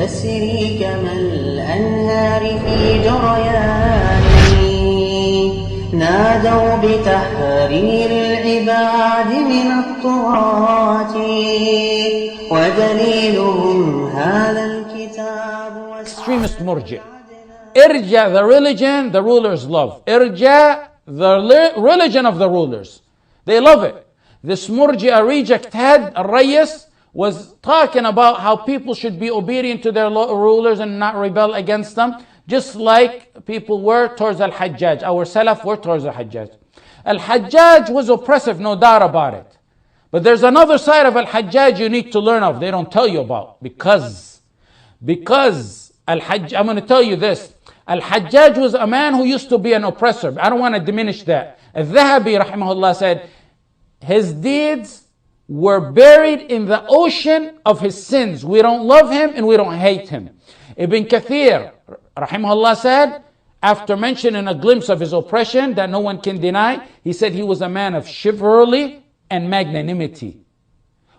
تسري كما الأنهار في جريان نادوا بتحرير العباد من الطغاة ودليلهم هذا الكتاب. Extremist murji. Irja, the religion the rulers love. Irja, the religion of the rulers. They love it. This murji'a reject head, al-Rayis, was talking about how people should be obedient to their rulers and not rebel against them, just like people were towards al-Hajjaj. Our Salaf were towards al-Hajjaj. Al-Hajjaj was oppressive, no doubt about it. But there's another side of al-Hajjaj you need to learn of, they don't tell you about. Because al-Hajjaj, I'm going to tell you this. Al-Hajjaj was a man who used to be an oppressor. I don't want to diminish that. Al-Dhahabi, rahimahullah, said, his deeds were buried in the ocean of his sins. We don't love him and we don't hate him. Ibn Kathir, rahimahullah, said, after mentioning a glimpse of his oppression that no one can deny, he said he was a man of chivalry and magnanimity.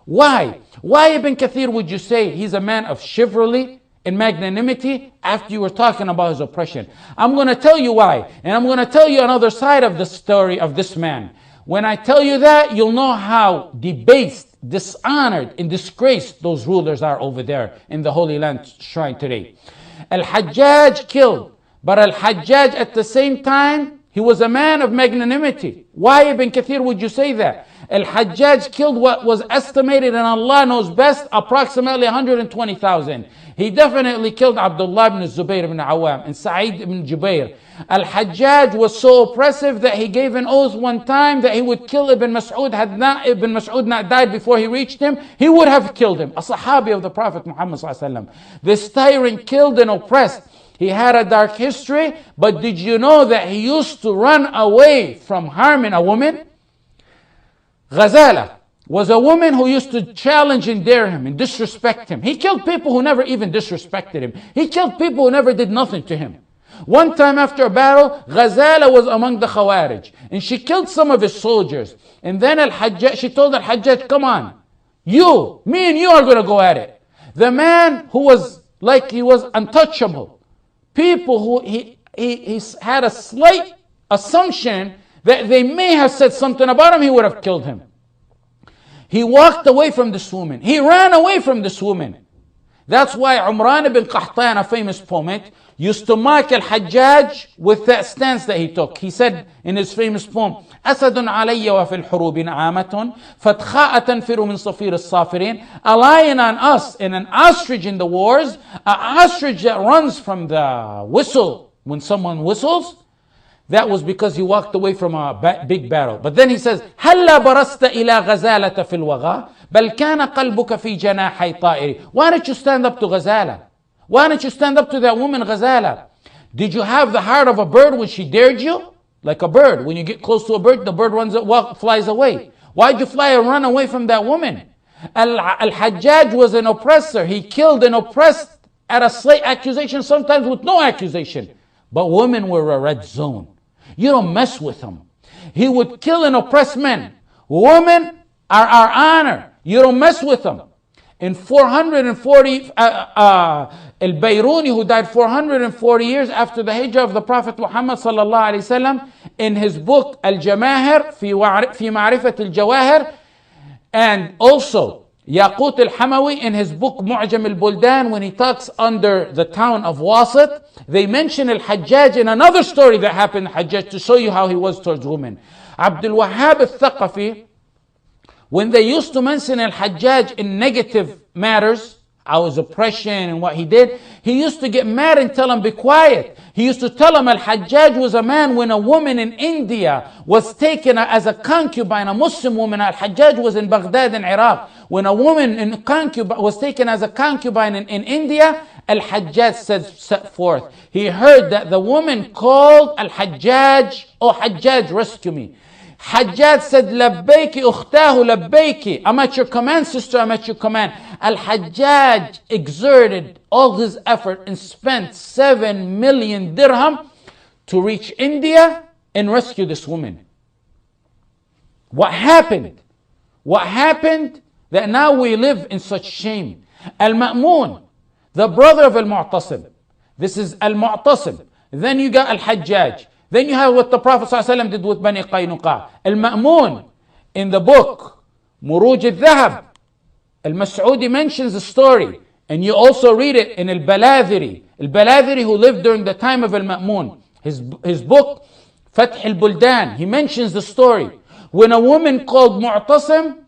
Why? Why, Ibn Kathir, would you say he's a man of chivalry and magnanimity after you were talking about his oppression? I'm going to tell you why. And I'm going to tell you another side of the story of this man. When I tell you that, you'll know how debased, dishonored, and disgraced those rulers are over there in the Holy Land shrine today. Al-Hajjaj killed, but Al-Hajjaj at the same time, he was a man of magnanimity. Why, Ibn Kathir, would you say that? Al-Hajjaj killed what was estimated, and Allah knows best, approximately 120,000. He definitely killed Abdullah ibn Zubayr ibn Awam and Sa'id ibn Jubayr. Al-Hajjaj was so oppressive that he gave an oath one time that he would kill Ibn Mas'ud. Had Ibn Mas'ud not died before he reached him, he would have killed him. A Sahabi of the Prophet Muhammad sallallahu alaihi wasallam. This tyrant killed and oppressed. He had a dark history, but did you know that he used to run away from harming a woman? Ghazala was a woman who used to challenge and dare him and disrespect him. He killed people who never even disrespected him. He killed people who never did nothing to him. One time after a battle, Ghazala was among the Khawarij, and she killed some of his soldiers. And then she told Al-Hajjaj, come on, me and you are going to go at it. The man who was like he was untouchable, people who he had a slight assumption that they may have said something about him, he would have killed him. He walked away from this woman. He ran away from this woman. That's why Umran ibn Qahtan, a famous poet, used to mock Al-Hajjaj with that stance that he took. He said in his famous poem, أَسَدٌ عَلَيَّ وَفِي الْحُرُوبِ نَعَامَةٌ فَتْخَاءَ تَنْفِرُ مِنْ صَفِيرِ الصَّافِرِينَ. A lion on us and an ostrich in the wars, an ostrich that runs from the whistle when someone whistles. That was because he walked away from a big battle. But then he says, هَلَّا بَرَسْتَ إِلَى غَزَالَةَ فِي الْوَغَى بَلْ كَانَ قَلْبُكَ فِي جَنَاحَيْ طَائِرِ. Why don't you stand up to Ghazala? Why don't you stand up to that woman Ghazala? Did you have the heart of a bird when she dared you? Like a bird. When you get close to a bird, the bird flies away. Why did you fly and run away from that woman? Al-Hajjaj was an oppressor. He killed and oppressed at a slight accusation, sometimes with no accusation. But women were a red zone. You don't mess with them. He would kill and oppress men. Women are our honor. You don't mess with them. In 440, Al-Bayruni, who died 440 years after the Hijrah of the Prophet Muhammad sallallahu alaihi wasallam, in his book Al-Jamahir fi Ma'rifat Al-Jawahir, and also Yaqut Al-Hamawi in his book Mu'jam Al-Buldan, when he talks under the town of Wasit, they mention Al-Hajjaj in another story that happened in Hajjaj to show you how he was towards women. Abdul Wahhab Al-Thaqafi, when they used to mention Al-Hajjaj in negative matters, his oppression and what he did, he used to get mad and tell him, be quiet. He used to tell him Al-Hajjaj was a man when a woman in India was taken as a concubine, a Muslim woman. Al-Hajjaj was in Baghdad in Iraq. When a woman was taken as a concubine in India, Al-Hajjaj set forth. He heard that the woman called Al-Hajjaj, oh Hajjaj, rescue me. Hajjaj said, Labbayki ukhtahu labbayki. I'm at your command, sister, I'm at your command. Al-Hajjaj exerted all his effort and spent 7 million dirham to reach India and rescue this woman. What happened? What happened that now we live in such shame? Al-Ma'mun, the brother of Al-Mu'tasim. This is Al-Mu'tasim. Then you got Al-Hajjaj. Then you have what the Prophet ﷺ did with Bani Qaynuqa. Al-Ma'mun, in the book Muruj al-Dhahab, Al-Mas'udi mentions the story. And you also read it in Al-Baladhiri. Al-Baladhiri, who lived during the time of Al-Ma'mun. His book, Fath al-Buldan, he mentions the story. When a woman called Mu'tasim,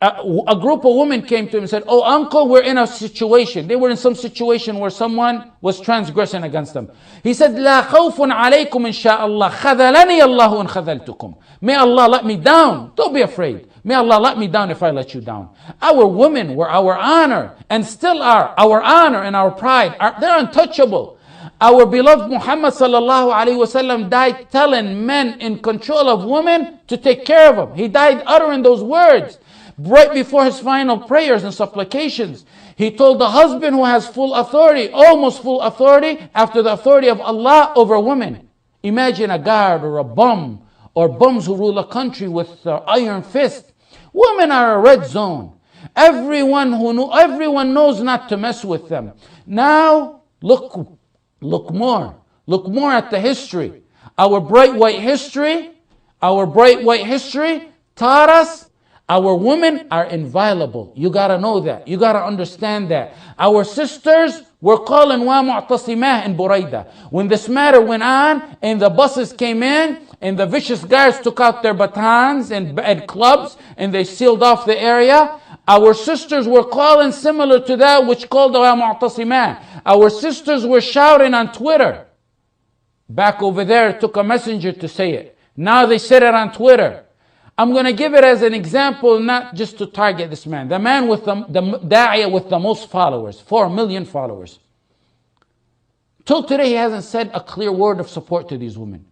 a group of women came to him and said, "Oh uncle, we're in a situation." They were in some situation where someone was transgressing against them. He said, "La khawfun alaykum insha'Allah, khadalani Allahu in khadaltukum." May Allah let me down. Don't be afraid. May Allah let me down if I let you down. Our women were our honor and still are our honor and our pride. They're untouchable. Our beloved Muhammad sallallahu alaihi wasallam died telling men in control of women to take care of them. He died uttering those words. Right before his final prayers and supplications, he told the husband who has full authority, almost full authority, after the authority of Allah over women. Imagine a guard or a bum, or bums who rule a country with iron fist. Women are a red zone. Everyone knows not to mess with them. Now, look more at the history. Our bright white history taught us our women are inviolable. You gotta know that. You gotta understand that. Our sisters were calling wa mu'tasimah in Buraida. When this matter went on and the buses came in and the vicious guards took out their batons and clubs and they sealed off the area, our sisters were calling similar to that which called wa mu'tasimah. Our sisters were shouting on Twitter. Back over there, it took a messenger to say it. Now they said it on Twitter. I'm going to give it as an example, not just to target this man. The man with the da'iyah with the most followers, 4 million followers. Till today, he hasn't said a clear word of support to these women.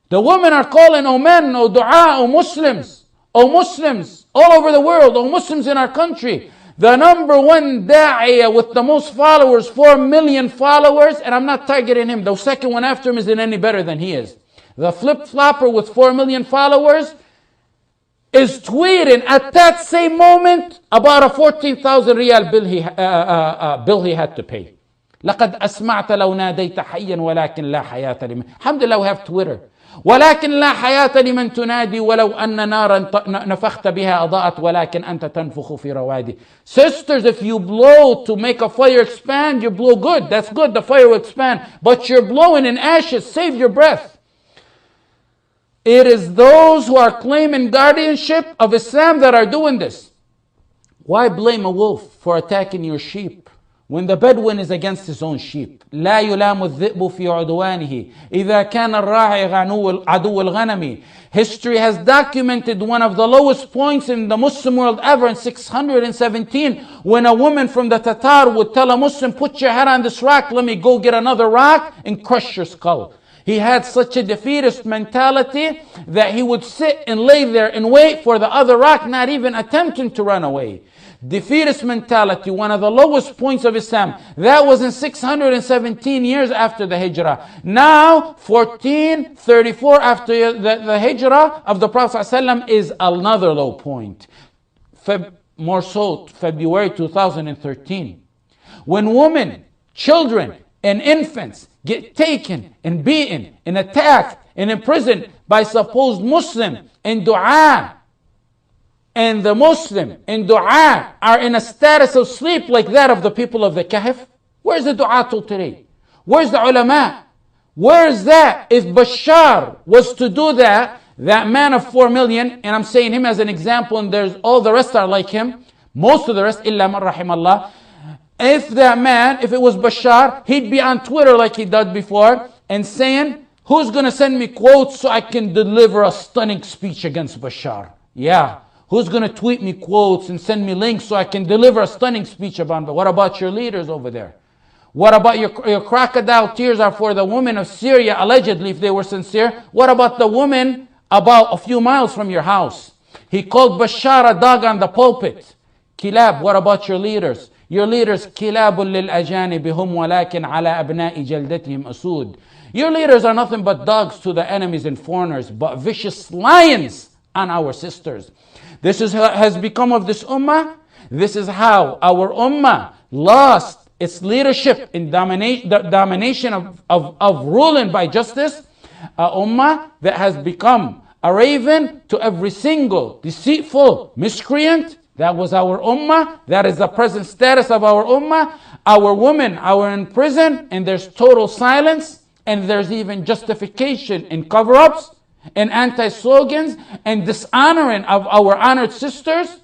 The women are calling, "Oh men, oh dua, oh Muslims, all over the world, oh Muslims in our country." The number one da'iyah with the most followers, 4 million followers, and I'm not targeting him. The second one after him isn't any better than he is. The flip-flopper with 4 million followers is tweeting at that same moment about a 14,000 riyal bill he had to pay. لقد أسمعت لو ناديت حيا ولكن لا حياة لمن. Alhamdulillah, we have Twitter. ولكن لا حياة لمن تنادي ولو أن نارا نفخت بها أضاءت ولكن أنت تنفخ في روادي. Sisters, if you blow to make a fire expand, you blow good. That's good, the fire will expand. But you're blowing in ashes. Save your breath. It is those who are claiming guardianship of Islam that are doing this. Why blame a wolf for attacking your sheep when the Bedouin is against his own sheep? لا يلام الذئب في عدوانه إذا كان الراعي عدو الغنم. History has documented one of the lowest points in the Muslim world ever in 617, when a woman from the Tatar would tell a Muslim, "Put your head on this rock, let me go get another rock and crush your skull." He had such a defeatist mentality that he would sit and lay there and wait for the other rock, not even attempting to run away. Defeatist mentality, one of the lowest points of Islam. That was in 617 years after the Hijrah. Now, 1434 after the Hijrah of the Prophet ﷺ is another low point. More so, February 2013. When women, children, and infants get taken and beaten and attacked and imprisoned by supposed Muslim and dua, and the Muslim and dua are in a status of sleep like that of the people of the Kahf. Where's the dua till today? Where's the ulama? Where's that? If Bashar was to do that man of 4 million, and I'm saying him as an example, and there's all the rest are like him, most of the rest, illa man rahimallah. If that man, if it was Bashar, he'd be on Twitter like he did before and saying, "Who's going to send me quotes so I can deliver a stunning speech against Bashar?" Yeah. Who's going to tweet me quotes and send me links so I can deliver a stunning speech about Bashar? What about your leaders over there? What about your crocodile tears are for the women of Syria, allegedly, if they were sincere? What about the woman about a few miles from your house? He called Bashar a dog on the pulpit. Kilab, what about your leaders? Your leaders, كلاب للأجانب هم ولكن على أبناء جلدتهم أسود. Your leaders are nothing but dogs to the enemies and foreigners, but vicious lions on our sisters. This has become of this ummah. This is how our ummah lost its leadership in domination of ruling by justice, a ummah that has become a raven to every single deceitful miscreant. That was our ummah. That is the present status of our ummah. Our women are in prison and there's total silence, and there's even justification in cover-ups and anti-slogans and dishonoring of our honored sisters.